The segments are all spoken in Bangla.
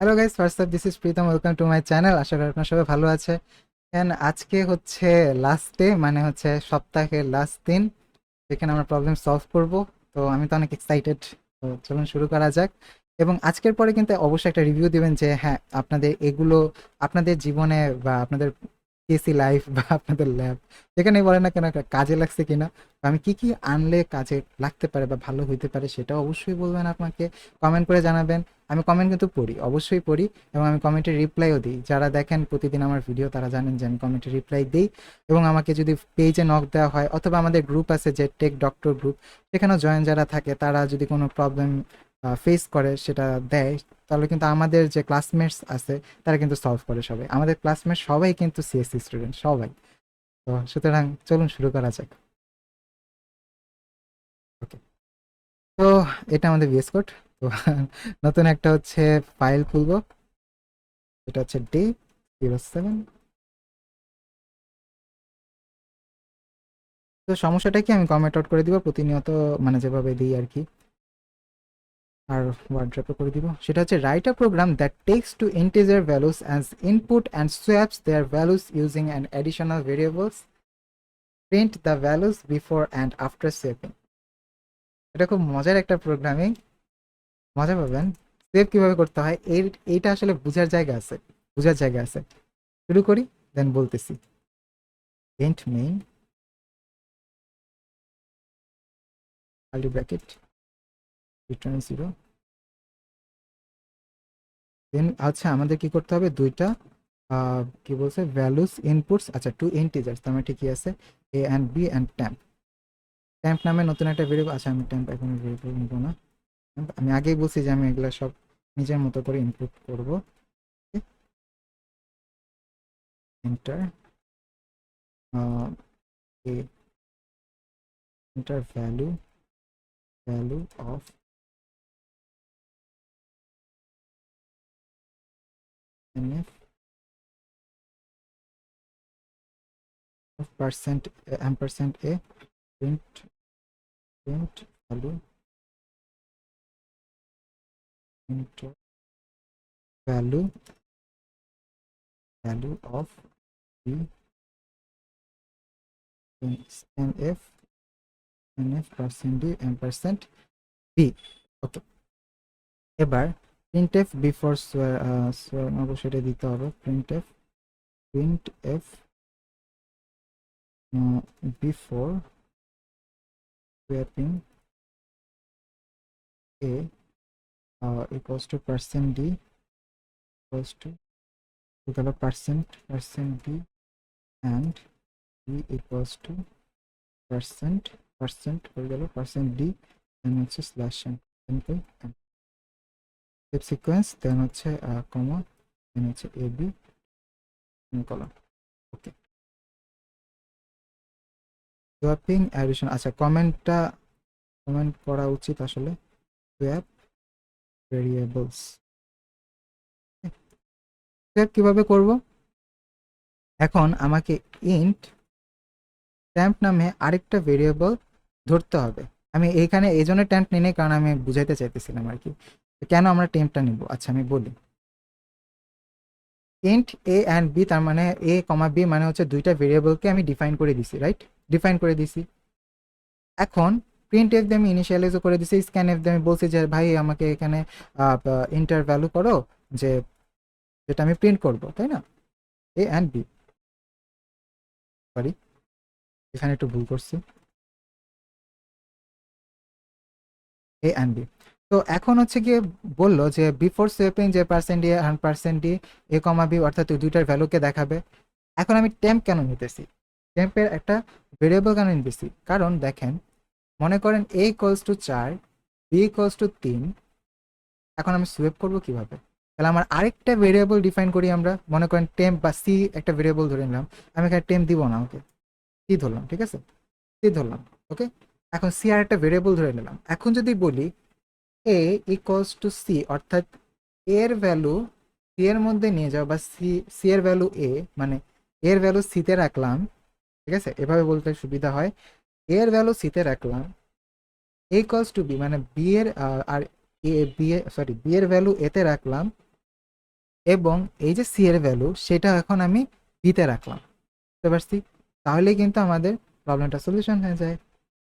Hello guys, first of this is Pritam, welcome to my channel. আশা করি আপনার সবাই ভালো আছে। আজকে হচ্ছে লাস্ট ডে, মানে হচ্ছে সপ্তাহের লাস্ট দিন, যেখানে আমরা প্রবলেম সলভ করব। তো আমি তো অনেক এক্সাইটেড। তো চলুন শুরু করা যাক। এবং আজকের পরে কিন্তু অবশ্যই একটা রিভিউ দিবেন যে হ্যাঁ, আপনাদের এগুলো আপনাদের জীবনে বা আপনাদের পিএসসি লাইফ বা আপনাদের ল্যাব, যেখানেই বলেন না কেন, একটা কাজে লাগছে কিনা, বা আমি কি কি আনলে কাজে লাগতে পারে বা ভালো হইতে পারে, সেটা অবশ্যই বলবেন, আপনাকে কমেন্ট করে জানাবেন। আমি কমেন্ট কিন্তু পড়ি, অবশ্যই পড়ি, এবং আমি কমেন্টে রিপ্লাইও দিই। যারা দেখেন প্রতিদিন আমার ভিডিও, তারা জানেন যে আমি কমেন্টে রিপ্লাই দিই। এবং আমাকে যদি পেজে নক দেওয়া হয়, অথবা আমাদের গ্রুপ আছে যে টেক ডক্টর গ্রুপ, সেখানেও জয়েন যারা থাকে, তারা যদি কোনো প্রবলেম ফেস করে সেটা দেয়, তাহলে কিন্তু আমাদের যে ক্লাসমেটস আছে তারা কিন্তু সলভ করে। সবাই আমাদের ক্লাসমেট, সবাই কিন্তু সিএসসি স্টুডেন্ট সবাই। তো সুতরাং চলুন শুরু করা যাক। ওকে। তো এটা আমাদের ভিএস কোড। তো নতুন একটা হচ্ছে ফাইল খুলবো। এটা হচ্ছে D07। তো সমস্যাটা কি, আমি কমেন্ট আউট করে দিব প্রতিনিয়ত, মানে যেভাবে দিই আর কি। আর ওয়ার্ড্রপে করে দিব, সেটা হচ্ছে write a program that takes two integer values as input and swaps their values using an additional variables, print the values before and after swapping. এটা খুব মজার একটা প্রোগ্রামিং, মজা পাবেন। সেভ কিভাবে করতে হয় এইটা আসলে বোঝার জায়গা আছে। শুরু করি, দেন বলতেছি। Print main curly bracket return 0। Then আচ্ছা, আমাদের কি করতে হবে, দুইটা কি বলছে, ভ্যালুস ইনপুটস, আচ্ছা টু ইন্টিজার্স, তার মানে ঠিকই আছে। A and B and temp. Temp নামে নতুন একটা ভেরিয়েবল, আচ্ছা আমি ট্যাম্প এখন ভেরিয়েবল নিব না। আমি আগেই বলছি যে আমি এগুলো সব নিজের মতো করে ইনপুট করব। Enter enter value of NF of percent ampersand a, print into value of b nf percent d ampersand b। ওকে, এবার printf বিফোর অবশ্যই এটা দিতে হবে। printf before swapping a equals to percent d equals to percent b and b equals to percent হয়ে গেল পার্সেন্ট ডি, দেন হচ্ছে স্ল্যাশ স্টেপ সিকোয়েন্স, দেন হচ্ছে কমা, দেন হচ্ছে A B column. Okay, swapping addition, আচ্ছা কমেন্ট করা উচিত আসলে। সোয়াপ ভেরিয়েবলস, সোয়াপ কিভাবে করব, এখন আমাকে ইন্ট ট্যাম্প নামে আরেকটা ভেরিয়েবল ধরতে হবে। আমি এইখানে এই জন্য ট্যাম্প নিই নাই, কারণ আমি বুঝাইতে চাইতেছিলাম আর কি কেন আমরা টেম্পটা নিব। আচ্ছা আমি বলি, ইন্ট এ অ্যান্ড বি, তার মানে এ কমা বি মানে হচ্ছে দুইটা ভেরিয়েবলকে আমি ডিফাইন করে দিছি, রাইট? ডিফাইন করে দিছি। এখন প্রিন্ট এফ দিয়ে আমি ইনিশিয়ালাইজও করে দিছি, স্ক্যান এফ দিয়ে আমি বলছি যে ভাই আমাকে এখানে ইন্টার ভ্যালু করো, যে যেটা আমি প্রিন্ট করব, তাই না? এ অ্যান্ড বি, সরি এখানে একটু ভুল করছি, এ অ্যান্ড বি। তো এখন হচ্ছে গিয়ে বললো যে বিফোর সোয়াপিং যে percent D and percent D, A comma B, অর্থাৎ ওই দুইটার ভ্যালুকে দেখাবে। এখন আমি টেম্প কেন নিতেছি, টেম্পের একটা ভেরিয়েবল কেন নিতেছি, কারণ দেখেন, মনে করেন A equals to 4, B equals to 3। এখন আমি সোয়েপ করবো কিভাবে, তাহলে আমার আরেকটা ভেরিয়েবল ডিফাইন করি আমরা, মনে করেন টেম্প বা সি একটা ভেরিয়েবল ধরে নিলাম। আমি এখানে টেম্প দিব না, ওকে, সি ধরলাম, ঠিক আছে, সি ধরলাম। ওকে, এখন সি আর একটা ভেরিয়েবল ধরে নিলাম। এখন যদি বলি এ ইকুয়ালস টু সি, অর্থাৎ এর ভ্যালু সি এর মধ্যে নিয়ে যাও, বা সি এর ভ্যালু এ, মানে এর ভ্যালু সিতে রাখলাম, ঠিক আছে, এভাবে বলতে সুবিধা হয়। এর ভ্যালু সিতে রাখলাম, এ ইকুয়ালস টু বি, মানে বি এর আর এ বি এর, সরি বি এর ভ্যালু এতে রাখলাম, এবং এই যে সি এর ভ্যালু সেটা এখন আমি বিতে রাখলাম, বুঝতে পারছি? তাহলেই কিন্তু আমাদের প্রবলেমটা সলিউশন হয়ে যায়।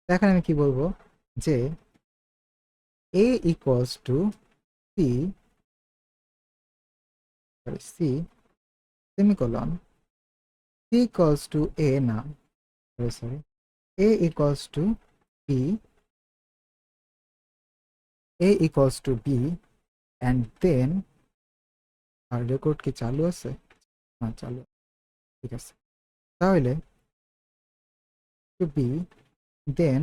তো এখন আমি কি বলবো যে a equals to C, C semicolon, C equals to A, না sorry, a equals to b, a equals to b, and then আর রেকর্ড কি চালু আছে? না চালু, ঠিক আছে। তাহলে to b, then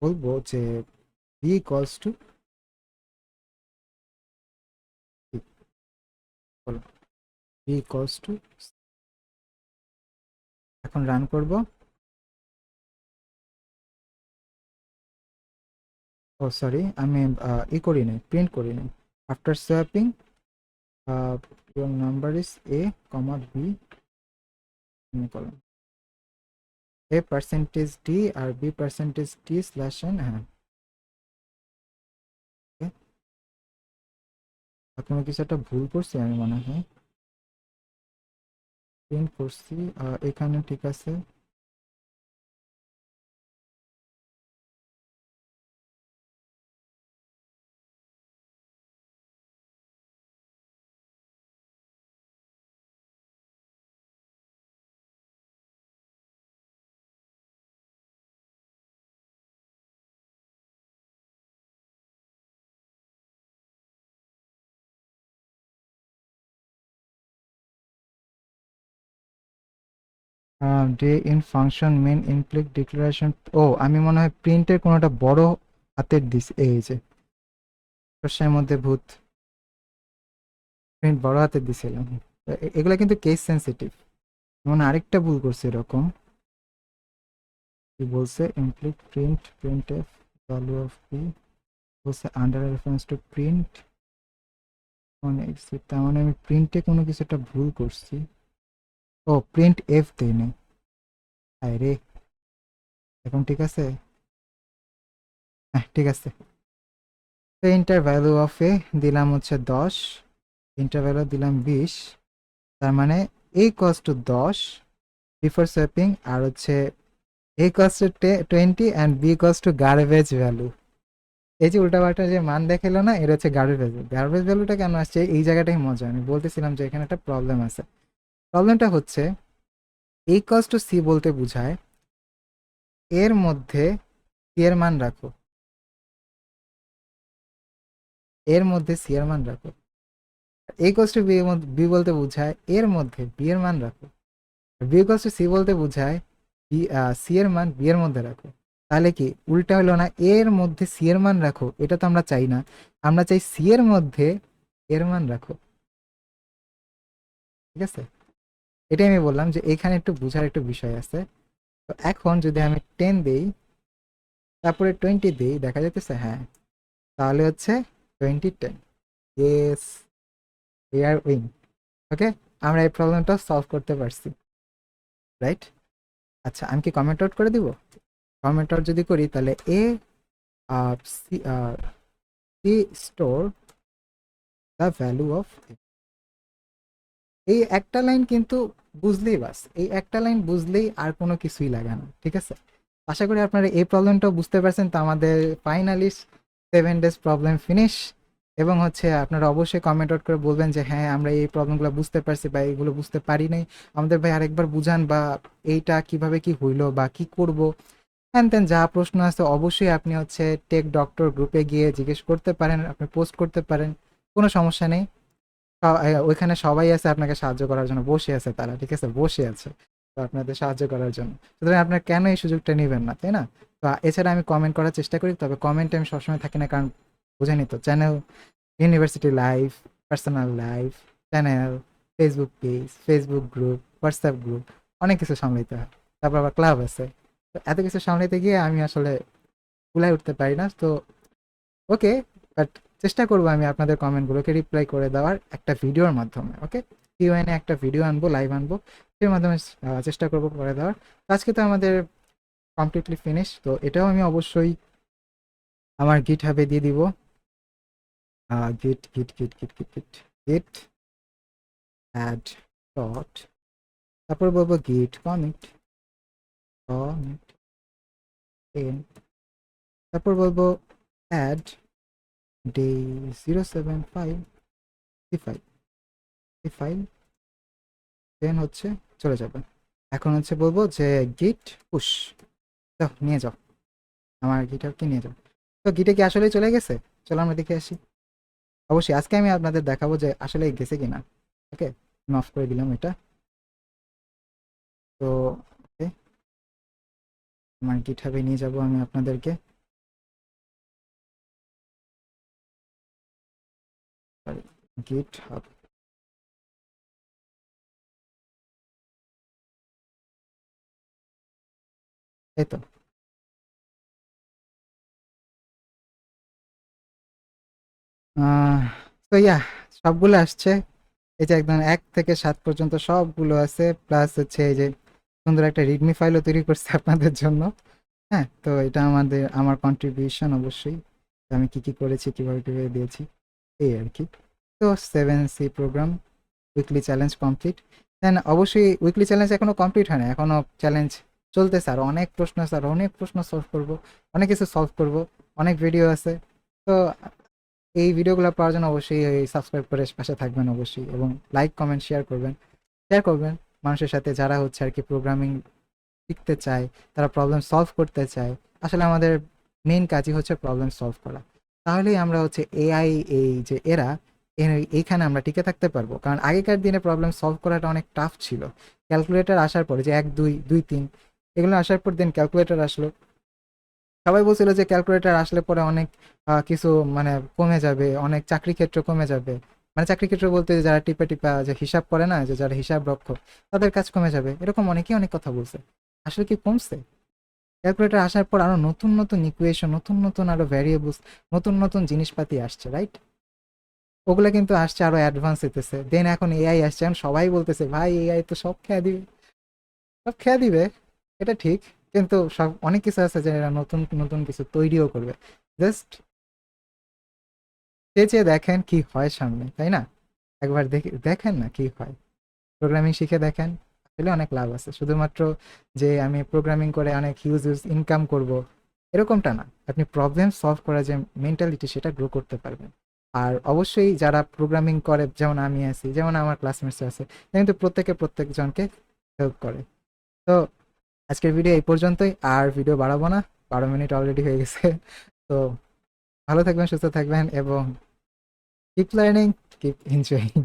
বলবো যে b equals to, বলো b equals to, এখন রান করব। ও সরি, আমি করি নাই, প্রিন্ট করি নাই। After swapping your number is a comma b column, a percentage d আর b percentage d slash n, হ্যাঁ। okay? আর কোনো কিছু একটা ভুল করছি আমি মনে হয়, প্রিন্ট করছি এখানে, ঠিক আছে। ডে in function main implicit declaration, ও আমি মনে হয় প্রিন্টের কোনোটা বড় হাতের দিস, এই যে প্রশ্নের মধ্যে ভূত, প্রিন্ট বড় হাতের দিছিলাম। এগুলা কিন্তু কেস সেন্সিটিভ, মনে হয় আরেকটা ভুল করছে এরকম। কি বলছে? Implicit print, print F value of P, বলছে আন্ডার রেফারেন্স টু প্রিন্ট, মানে তার মানে আমি প্রিন্টে কোনো কিছু একটা ভুল করছি। ও প্রিন্ট এফ দেই নাই, আরে এখন ঠিক আছে, হ্যাঁ ঠিক আছে। তো ইন্টার ভ্যালু অফ এ দিলাম হচ্ছে 10, ইন্টার ভ্যালু দিলাম 20, তার মানে A goes to 10 before swapping, আর হচ্ছে A goes to 20 and B goes to garbage value. এই যে উল্টাপাল্টা যে মান দেখালো না, এটা হচ্ছে গার্বেজ ভ্যালু। গার্বেজ ভ্যালুটা কেন আসছে এই জায়গাটাই মজা, আমি বলতেছিলাম যে এখানে একটা প্রবলেম আছে। প্রবলেমটা হচ্ছে এ কস টু সি বলতে বোঝায় এর মধ্যে সি এর মান রাখো, এর মধ্যে সি এর মান রাখো। এ কস টু বি বলতে বোঝায় এর মধ্যে বি এর মান রাখো। বি ইকুয়ালস টু সি বলতে বোঝায় বি, সি এর মান বি এর মধ্যে রাখো। তাহলে কি উল্টা হলো না, এর মধ্যে সি এর মান রাখো, এটা তো আমরা চাই না, আমরা চাই সি এর মধ্যে এর মান রাখো, ঠিক আছে? এটাই আমি বললাম যে এখানে একটু বোঝার একটু বিষয় আছে। তো এখন যদি আমি 10 দেই তারপরে 20 দিই, দেখা যাইতেছে হ্যাঁ, তাহলে হচ্ছে 20-10, ইয়েস, উই আর উইন। ওকে, আমরা এই প্রবলেমটা সলভ করতে পারছি, রাইট? আচ্ছা, আমি কি কমেন্ট আউট করে দিব? কমেন্ট আউট যদি করি তাহলে A C store the value of, এই একটা লাইন কিন্তু বুঝলেই, বাস এই একটা লাইন বুঝলেই আর কোনো কিছুই লাগে না, ঠিক আছে? আশা করি আপনারা এই প্রবলেমটাও বুঝতে পারছেন। তো আমাদের ফাইনালি 7 days প্রবলেম ফিনিশ। এবং হচ্ছে আপনারা অবশ্যই কমেন্ট আউট করে বলবেন যে হ্যাঁ আমরা এই প্রবলেমগুলো বুঝতে পারছি বা এইগুলো বুঝতে পারি নাই, আমাদের ভাই আরেকবার বুঝান, বা এইটা কিভাবে কি হইলো বা কি করব, হ্যান ত্যান যা প্রশ্ন আছে অবশ্যই আপনি হচ্ছে টেক ডক্টর গ্রুপে গিয়ে জিজ্ঞেস করতে পারেন, আপনি পোস্ট করতে পারেন, কোনো সমস্যা নেই। ওইখানে সবাই আছে আপনাকে সাহায্য করার জন্য, বসে আছে তারা, ঠিক আছে, বসে আছে তো আপনাদের সাহায্য করার জন্য। সুতরাং আপনার কেন এই সুযোগটা নেবেন না, তাই না? তো এছাড়া আমি কমেন্ট করার চেষ্টা করি, তবে কমেন্টে আমি সবসময় থাকি না, কারণ বুঝেনি তো, channel, university live, personal live, channel, Facebook page, Facebook group, WhatsApp group, অনেক কিছু সামলাইতে হয়। তারপর আবার ক্লাব আছে, তো এত কিছু সামলাইতে গিয়ে আমি আসলে কুলায় উঠতে পারি না। তো ওকে, বাট চেষ্টা করবো আমি আপনাদের কমেন্টগুলোকে রিপ্লাই করে দেওয়ার একটা ভিডিওর মাধ্যমে। ওকে, কিউএনএ একটা ভিডিও আনবো, লাইভ আনবো, সেই মাধ্যমে চেষ্টা করবো করে দেওয়ার। তো আজকে তো আমাদের কমপ্লিটলি ফিনিশ, তো এটাও আমি অবশ্যই আমার গিট হাবে দিয়ে দিব। git add dot, তারপর বলবো git commit in, তারপর বলবো add day 075 এই ফাইল, দেন হচ্ছে চলে যাবে। এখন হচ্ছে বলবো যে git push, যাও নিয়ে যাও আমার গিটারকে নিয়ে যাও। তো গিটে কি আসলে চলে গেছে? চলো আমরা দেখে আসি। অবশ্যই আজকে আমি আপনাদের দেখাবো যে আসলে গেছে কিনা। ওকে, আমি অফ করে দিলাম এটা। তো ওকে, আমার গিট হাবে নিয়ে যাব আমি আপনাদেরকে। গিট হাব, এই তো। তো ইয়া, সবগুলো আসছে। এই যে একদম 1 থেকে 7 পর্যন্ত সবগুলো আছে, প্লাস হচ্ছে এই যে সুন্দর একটা রিডমি ফাইলও তৈরি করছে আপনাদের জন্য। হ্যাঁ, তো এটা আমার কন্ট্রিবিউশন অবশ্যই, আমি কি কি করেছি, কিভাবে কিভাবে দিয়েছি, এই আর কি। তো 7C program weekly challenge complete. Then অবশ্যই উইকলি চ্যালেঞ্জ এখনো কমপ্লিট হয় না, এখনো চ্যালেঞ্জ চলতেছে, আর অনেক প্রশ্ন আছে, আর অনেক প্রশ্ন সলভ করব, অনেক কিছু সলভ করব, অনেক ভিডিও আছে। তো এই ভিডিওগুলো পাওয়ার জন্য অবশ্যই সাবস্ক্রাইব করে পাশে থাকবেন অবশ্যই, এবং লাইক কমেন্ট শেয়ার করবেন মানুষের সাথে যারা হচ্ছে আর কি প্রোগ্রামিং শিখতে চায়, তারা প্রবলেম সলভ করতে চায়। আসলে আমাদের মেইন কাজই হচ্ছে প্রবলেম সলভ করা। তাহলেই আমরা হচ্ছে এআই, এই যে এইখানে আমরা টিকে থাকতে পারবো। কারণ আগেকার দিনে প্রবলেম সলভ করাটা অনেক টাফ ছিল। ক্যালকুলেটর আসার পরে যে 1 2 2 3 এগুলো আসার পর দিন ক্যালকুলেটর আসলো, সবাই বলছিল যে ক্যালকুলেটর আসলে পরে অনেক কিছু মানে কমে যাবে, অনেক চাকরি ক্ষেত্র কমে যাবে। মানে চাকরি ক্ষেত্র বলতে যারা টিপা টিপা যে হিসাব করে না, যে যারা হিসাব রক্ষক, তাদের কাজ কমে যাবে, এরকম অনেকেই অনেক কথা বলছে। আসলে কি কমছে? ক্যালকুলেটর আসার পর আরো নতুন নতুন ইকুয়েশন, নতুন নতুন আরো ভ্যারিয়েবলস, নতুন নতুন জিনিসপাতি আসছে, রাইট? ওগুলা কিন্তু আসছে, আরো অ্যাডভান্স হইতেছে। দেন এখন এআই আসছে, এখন সবাই বলতেছে ভাই এআই তো সব খেয়ে দিবে, সব খেয়ে দিবে। এটা ঠিক, কিন্তু সব অনেক কিছু আছে যে এরা নতুন নতুন কিছু তৈরিও করবে। জাস্ট চেয়ে চেয়ে দেখেন কি হয় সামনে, তাই না? একবার দেখেন না কি হয়, প্রোগ্রামিং শিখে দেখেন। আসলে অনেক লাভ আছে, শুধুমাত্র যে আমি প্রোগ্রামিং করে অনেক হিউজ ইনকাম করব এরকমটা না। আপনি প্রবলেম সলভ করার যে মেন্টালিটি, সেটা গ্রো করতে পারবেন। আর অবশ্যই যারা প্রোগ্রামিং করে, যেমন আমি আছি, যেমন আমার ক্লাসমেটস আছে, কিন্তু প্রত্যেকজনকে হেল্প করে। তো আজকের ভিডিও এই পর্যন্তই, আর ভিডিও বাড়াবো না, 12 মিনিট অলরেডি হয়ে গেছে। তো ভালো থাকবেন, সুস্থ থাকবেন, এবং কিপ লার্নিং, কিপ এনজয়িং।